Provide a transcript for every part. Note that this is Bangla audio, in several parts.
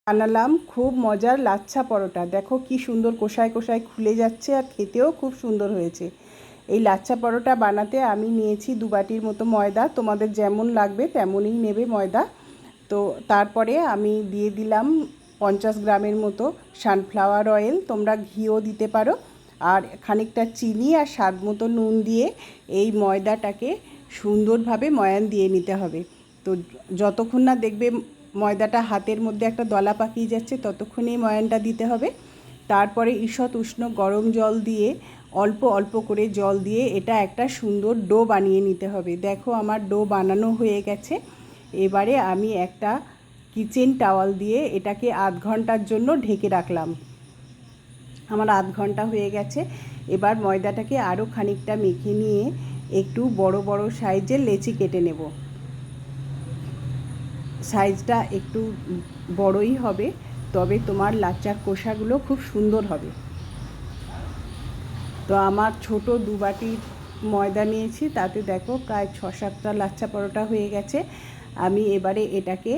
বানালাম খুব মজার লাচ্ছা পরোটা। দেখো কি সুন্দর কষায় কষায় খুলে যাচ্ছে আর খেতেও খুব সুন্দর হয়েছে। এই লাচ্ছা পরোটা বানাতে আমি নিয়েছি 2 বাটির মতো ময়দা। তোমাদের যেমন লাগবে তেমনই নেবে ময়দা। তো তারপরে আমি দিয়ে দিলাম 50 গ্রামের মতো সানফ্লাওয়ার অয়েল, তোমরা ঘিও দিতে পারো। আর খানিকটা চিনি আর স্বাদ মতো নুন দিয়ে এই ময়দাটাকে সুন্দরভাবে ময়ান দিয়ে নিতে হবে। তো যতক্ষণ না দেখবে ময়দাটা হাতের মধ্যে একটা দলা পাকিয়ে যাচ্ছে ততক্ষণেই ময়ানটা দিতে হবে। তারপরে ঈষৎ উষ্ণ গরম জল দিয়ে অল্প অল্প করে জল দিয়ে এটা একটা সুন্দর ডো বানিয়ে নিতে হবে। দেখো আমার ডো বানানো হয়ে গেছে। এবারে আমি একটা কিচেন টাওয়াল দিয়ে এটাকে আধ ঘন্টার জন্য ঢেকে রাখলাম। আমার আধ ঘন্টা হয়ে গেছে। এবার ময়দাটাকে আরও খানিকটা মেখে নিয়ে একটু বড় বড় সাইজের লেচি কেটে নেব। সাইজটা একটু বড়ই হবে, তবে তোমার লাচ্চার কোষাগুলো খুব সুন্দর হবে। তো আমার ছোট 2 বাটি ময়দা নিয়েছি, তাতে দেখো প্রায় 6-7টা লাচ্ছা পরোটা হয়ে গেছে। আমি এবারে এটাকে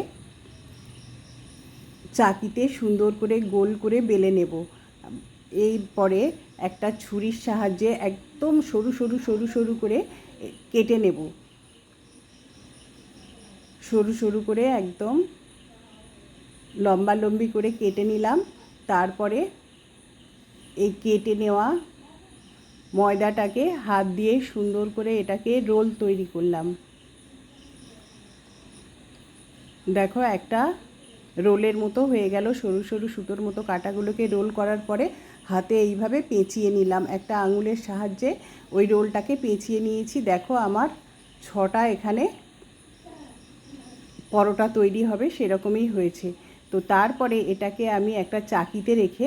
চাকিতে সুন্দর করে গোল করে বেলে নেব। এরপরে একটা ছুরির সাহায্যে একদম সরু সরু সরু সরু করে কেটে নেব। সরু সরু করে একদম লম্বালম্বি করে কেটে নিলাম। তারপরে এই কেটে নেওয়া ময়দাটাকে হাত দিয়ে সুন্দর করে এটাকে রোল তৈরি করলাম। দেখো একটা রোলের মতো হয়ে গেল। সরু সরু সুতোর মতো কাটাগুলোকে রোল করার পরে হাতে এইভাবে পেঁচিয়ে নিলাম। একটা আঙুলের সাহায্যে ওই রোলটাকে পেঁচিয়ে নিয়েছি। দেখো আমার 6টা এখানে পরোটা তৈরি হবে সেরকমই হয়েছে। তো তারপরে এটাকে আমি একটা চাকিতে রেখে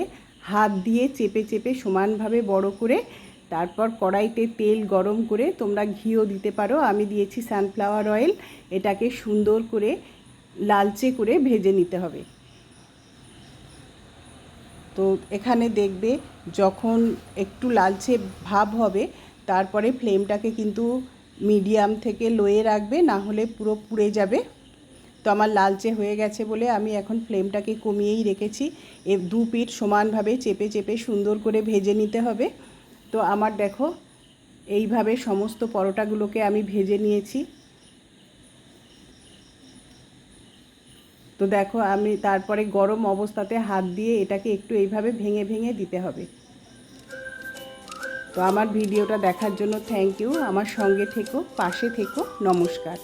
হাত দিয়ে চেপে চেপে সমানভাবে বড় করে, তারপর কড়াইতে তেল গরম করে, তোমরা ঘিও দিতে পারো, আমি দিয়েছি সানফ্লাওয়ার অয়েল, এটাকে সুন্দর করে লালচে করে ভেজে নিতে হবে। তো এখানে দেখবে যখন একটু লালচে ভাব হবে তারপরে ফ্লেমটাকে কিন্তু মিডিয়াম থেকে লোয়ে রাখবে, না হলে পুরো পুড়ে যাবে। তো আমার লালচে হয়ে গেছে বলে আমি এখন ফ্লেমটাকে কমিয়েই রেখেছি। 2 পিঠ সমানভাবে চেপে চেপে সুন্দর করে ভেজে নিতে হবে। তো আমার দেখো এইভাবে সমস্ত পরোটাগুলোকে আমি ভেজে নিয়েছি। তো দেখো আমি তারপরে গরম অবস্থাতে হাত দিয়ে এটাকে একটু এইভাবে ভেঙে ভেঙে দিতে হবে। তো আমার ভিডিওটা দেখার জন্য থ্যাংক ইউ। আমার সঙ্গে থেকো, পাশে থেকো। নমস্কার।